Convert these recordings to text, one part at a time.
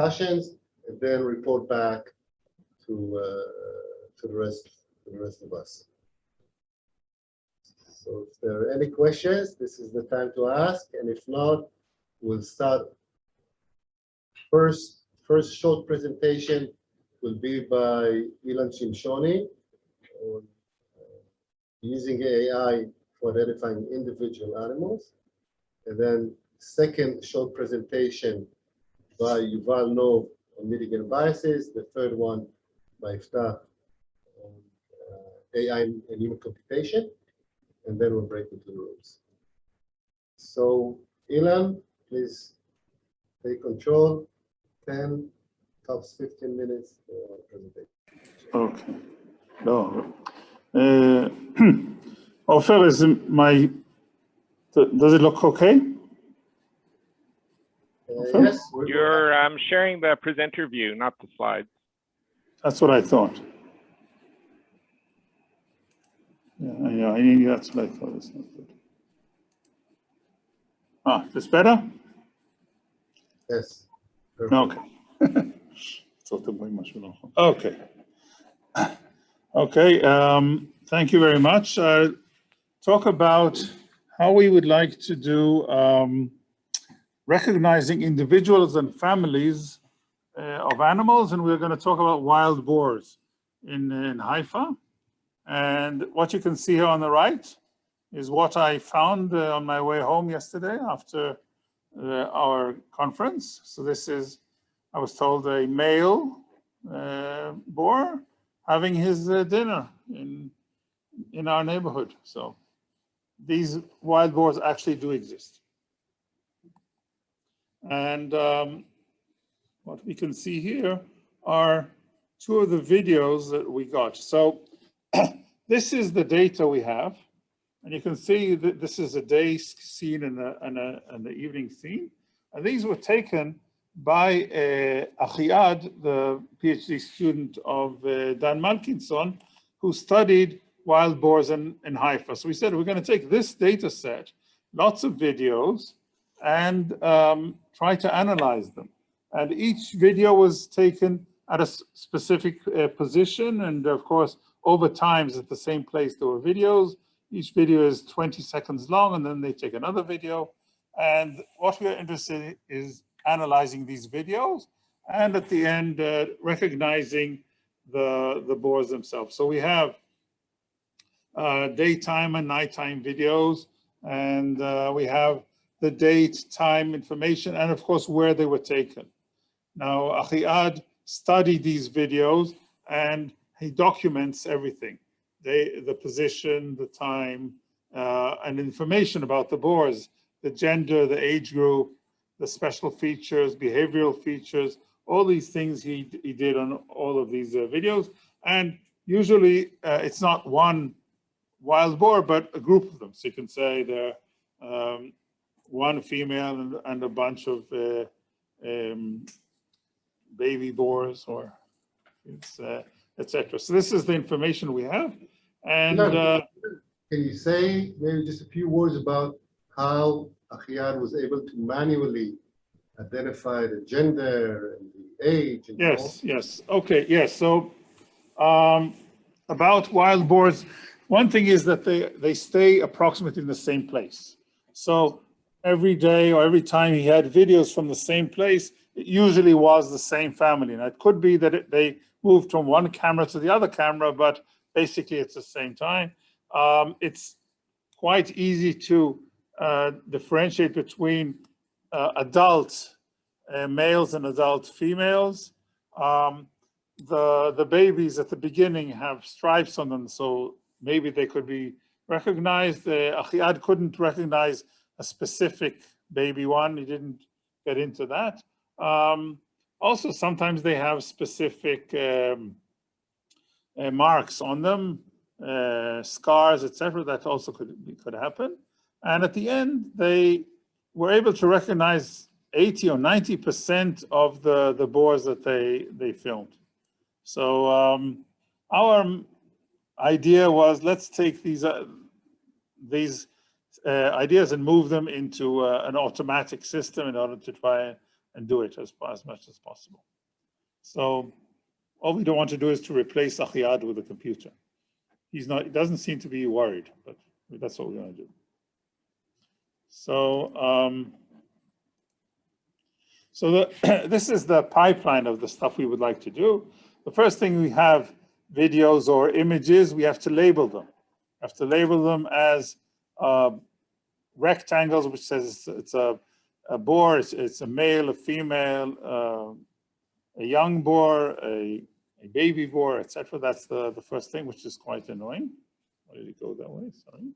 discussions, and then report back to the rest of us. So if there are any questions, this is the time to ask, and if not, we'll start. First short presentation will be by Ilan Shimoni on using AI for identifying individual animals, and then second short presentation by Yuval Nov on mitigating biases, the third one by Iftach on AI and human computation, and then we'll break into the rooms. So Ilan, please take control. 10, tops 15 minutes for presentation. Okay. No. Ofer, is does it look okay? Yes. You're sharing the presenter view, not the slides. That's what I thought. Yeah, that's what I thought. It's not good. Ah, this better? Yes. Okay. Okay. Okay. Thank you very much. Talk about how we would like to do recognizing individuals and families of animals, and we're going to talk about wild boars in Haifa. And what you can see here on the right is what I found on my way home yesterday after our conference. So this is, I was told, a male boar having his dinner in our neighborhood. So these wild boars actually do exist. And what we can see here are two of the videos that we got. So this is the data we have. And you can see that this is a day scene and the evening scene. And these were taken by Achiad, the PhD student of Dan Malkinson, who studied wild boars in Haifa. So we said, we're going to take this data set, lots of videos, and try to analyze them. And each video was taken at a specific position. And of course, over time, at the same place, there were videos. Each video is 20 seconds long, and then they take another video. And what we're interested in is analyzing these videos, and at the end, recognizing the boars themselves. So we have daytime and nighttime videos, and we have the date, time information, and of course, where they were taken. Now, Achiad studied these videos, and he documents everything. The position, the time, and information about the boars, the gender, the age group, the special features, behavioral features, all these things he did on all of these videos. And usually it's not one wild boar, but a group of them. So you can say they're one female and a bunch of baby boars, or it's etc. So this is the information we have. And can you say maybe just a few words about how Achiad was able to manually identify the gender and the age? And yes. Okay, yes. So about wild boars, one thing is that they stay approximately in the same place. So every day or every time he had videos from the same place, it usually was the same family. And it could be that they moved from one camera to the other camera, but basically it's the same time. It's quite easy to differentiate between adult males and adult females. The babies at the beginning have stripes on them, so maybe they could be recognized. Achiad couldn't recognize a specific baby one. He didn't get into that. Also, sometimes they have specific marks on them, scars, etc. That also could happen. And at the end, they were able to recognize 80 or 90% of the boars that they filmed. So our idea was, let's take these ideas and move them into an automatic system in order to try and do it as much as possible. So all we don't want to do is to replace Achiad with a computer. He doesn't seem to be worried, but that's what we're going to do. So, this is the pipeline of the stuff we would like to do. The first thing, we have videos or images, we have to label them. We have to label them as rectangles, which says it's a boar, it's a male, a female, a young boar, a baby boar, etc. That's the first thing, which is quite annoying. Why did it go that way? Sorry.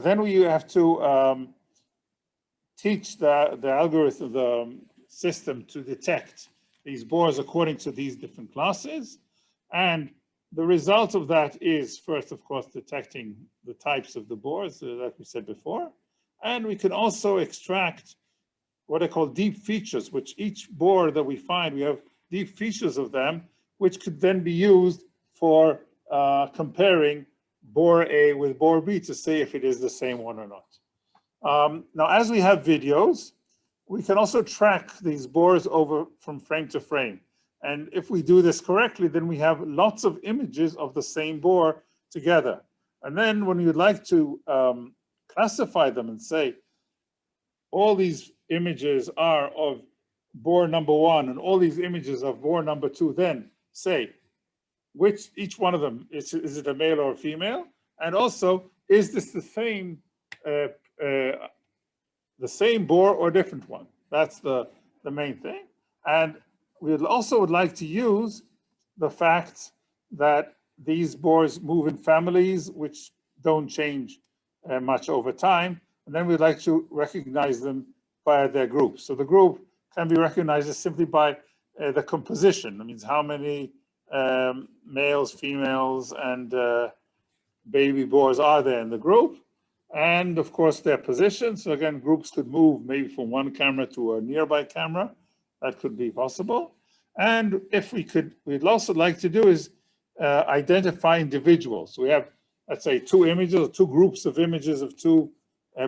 Then we have to teach the algorithm, the system, to detect these boars according to these different classes. And the result of that is, first, of course, detecting the types of the boars that we said before. And we can also extract what I call deep features, which each boar that we find, we have deep features of them, which could then be used for comparing boar A with boar B to see if it is the same one or not. Now, as we have videos, we can also track these boars over from frame to frame. And if we do this correctly, then we have lots of images of the same boar together. And then when you'd like to classify them and say, all these images are of boar number 1 and all these images of boar number 2, then say which each one of them, is it a male or a female? And also, is this the same boar or a different one? That's the main thing. And we also would like to use the fact that these boars move in families which don't change much over time. And then we'd like to recognize them by their groups. So the group can be recognized as simply by the composition. That means how many males, females, and baby boars are there in the group. And of course, their position. So again, groups could move maybe from one camera to a nearby camera. That could be possible. And if we could, we'd also like to do is identify individuals. So we have, let's say, 2 images or 2 groups of images of 2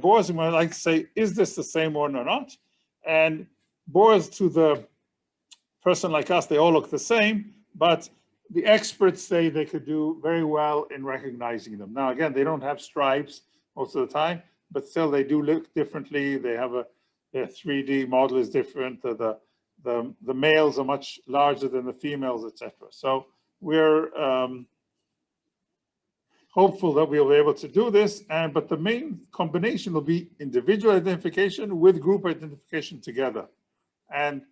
boars. And we'd like to say, is this the same one or not? And boars, to the person like us, they all look the same, but the experts say they could do very well in recognizing them. Now, again, they don't have stripes most of the time, but still they do look differently. They have their 3D model is different. The males are much larger than the females, etc. So we're hopeful that we'll be able to do this. But the main combination will be individual identification with group identification together. And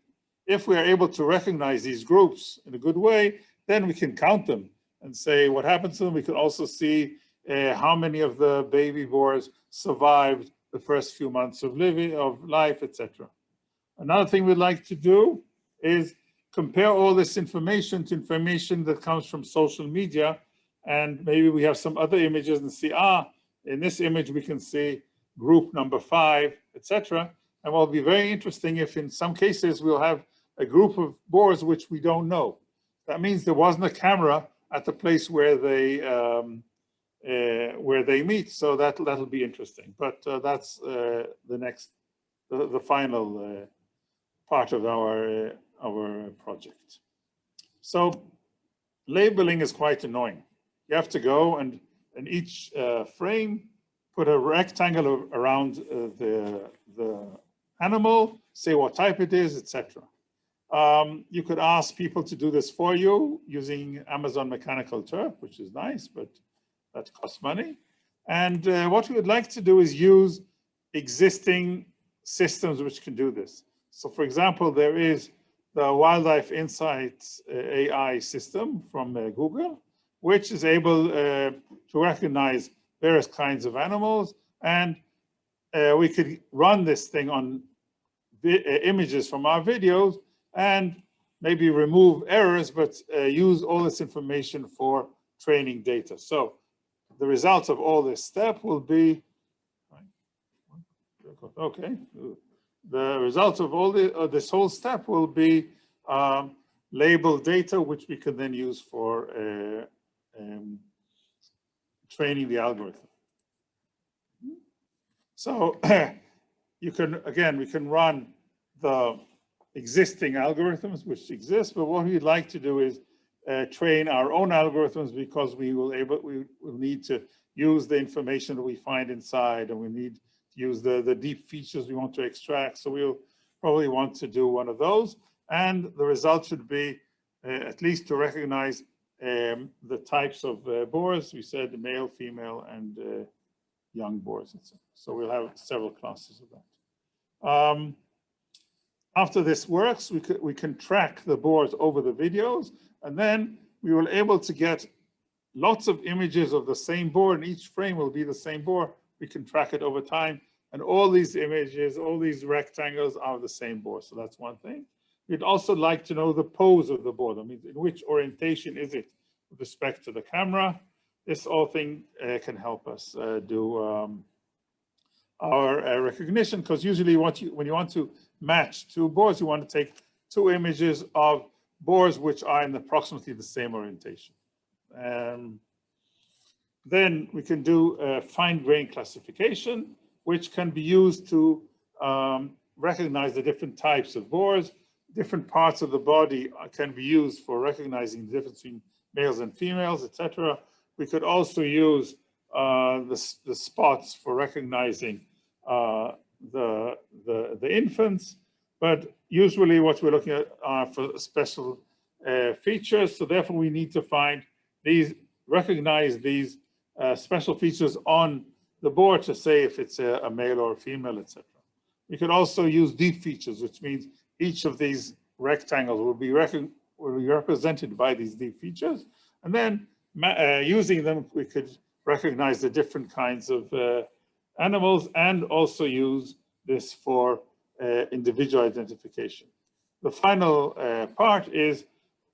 if we are able to recognize these groups in a good way, then we can count them and say what happens to them. We can also see how many of the baby boars survived the first few months of life, etc. Another thing we'd like to do is compare all this information to information that comes from social media. And maybe we have some other images and see, in this image we can see group number 5, etc. And what will be very interesting if in some cases we'll have a group of boars which we don't know. That means there wasn't a camera at the place where they meet. So that'll be interesting. But that's the final part of our project. So labeling is quite annoying. You have to go and in each frame put a rectangle around the animal, say what type it is, etc. You could ask people to do this for you using Amazon Mechanical Turk, which is nice, but that costs money. And what we would like to do is use existing systems which can do this. So for example, there is the Wildlife Insights AI system from Google, which is able to recognize various kinds of animals. And we could run this thing on images from our videos and maybe remove errors, but use all this information for training data. So the results of all this step will be, okay, the results of all this whole step will be labeled data, which we can then use for training the algorithm. So we can run the existing algorithms which exist, but what we'd like to do is train our own algorithms, because we will need to use the information that we find inside, and we need to use the deep features we want to extract. So we'll probably want to do one of those, and the result should be at least to recognize the types of boars. We said male, female, and young boars. So we'll have several classes of that. After this works, we can track the boars over the videos, and then we will able to get lots of images of the same boar, and each frame will be the same boar. We can track it over time, and all these images, all these rectangles are the same boar. So that's one thing. We'd also like to know the pose of the boar. I mean, in which orientation is it with respect to the camera? This whole thing can help us do our recognition, because usually when you want to match two boars, you want to take two images of boars which are in approximately the same orientation. Then we can do fine grain classification, which can be used to recognize the different types of boars. Different parts of the body can be used for recognizing the difference between males and females, etc. We could also use the spots for recognizing the infants, but usually what we're looking at are for special features. So therefore, we need to recognize these special features on the board to say if it's a male or a female, etc. We could also use deep features, which means each of these rectangles will be represented by these deep features, and then using them, we could recognize the different kinds of animals, and also use this for individual identification. The final part is,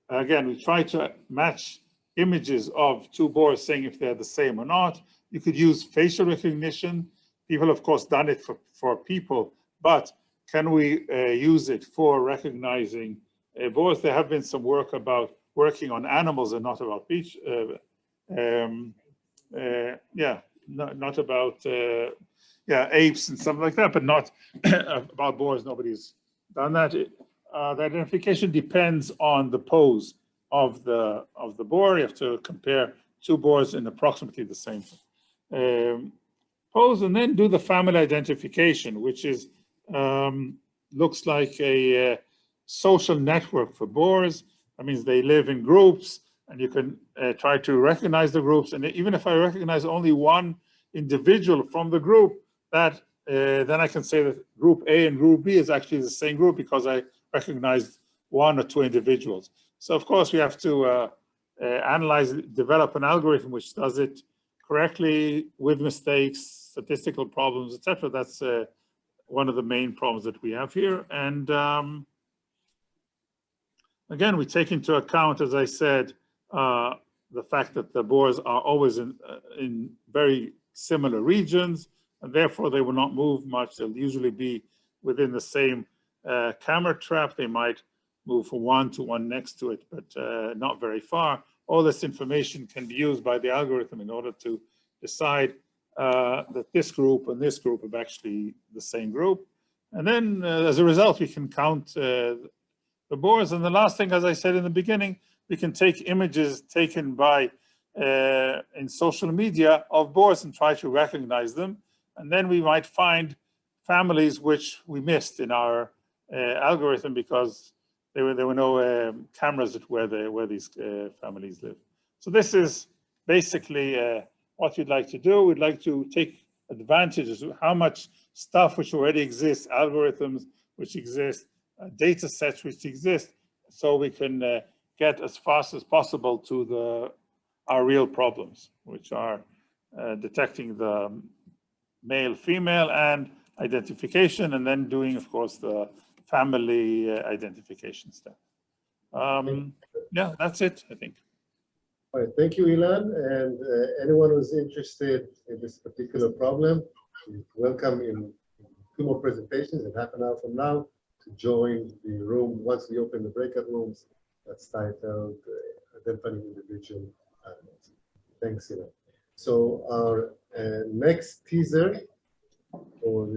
again, we try to match images of two boars, saying if they're the same or not. You could use facial recognition. People, of course, done it for people, but can we use it for recognizing boars? There have been some work about working on animals and not about not about apes and something like that, but not about boars. Nobody's done that. The identification depends on the pose of the boar. You have to compare two boars in approximately the same pose, and then do the family identification, which is looks like a social network for boars. That means they live in groups, and you can try to recognize the groups. And even if I recognize only one individual from the group, that then I can say that group A and group B is actually the same group, because I recognized one or two individuals. So of course we have to analyze, develop an algorithm which does it correctly with mistakes, statistical problems, etc. That's one of the main problems that we have here. And again, we take into account, as I said, the fact that the boars are always in very similar regions, and therefore they will not move much. They'll usually be within the same camera trap. They might move from one to one next to it, but not very far. All this information can be used by the algorithm in order to decide that this group and this group are actually the same group. And then as a result, we can count the boars. And the last thing, as I said in the beginning, we can take images taken by in social media of boars and try to recognize them. And then we might find families which we missed in our algorithm, because there were no cameras where these families live. So this is basically what we'd like to do. We'd like to take advantage of how much stuff which already exists, algorithms which exist, data sets which exist, so we can get as fast as possible to our real problems, which are detecting the male, female, and identification, and then doing, of course, the family identification step. Yeah, that's it, I think. All right, thank you, Ilan. And anyone who's interested in this particular problem, you're welcome in 2 more presentations in half an hour from now to join the room once we open the breakout rooms. That's titled Identifying Individual Animals. Thanks, Ilan. So our next teaser for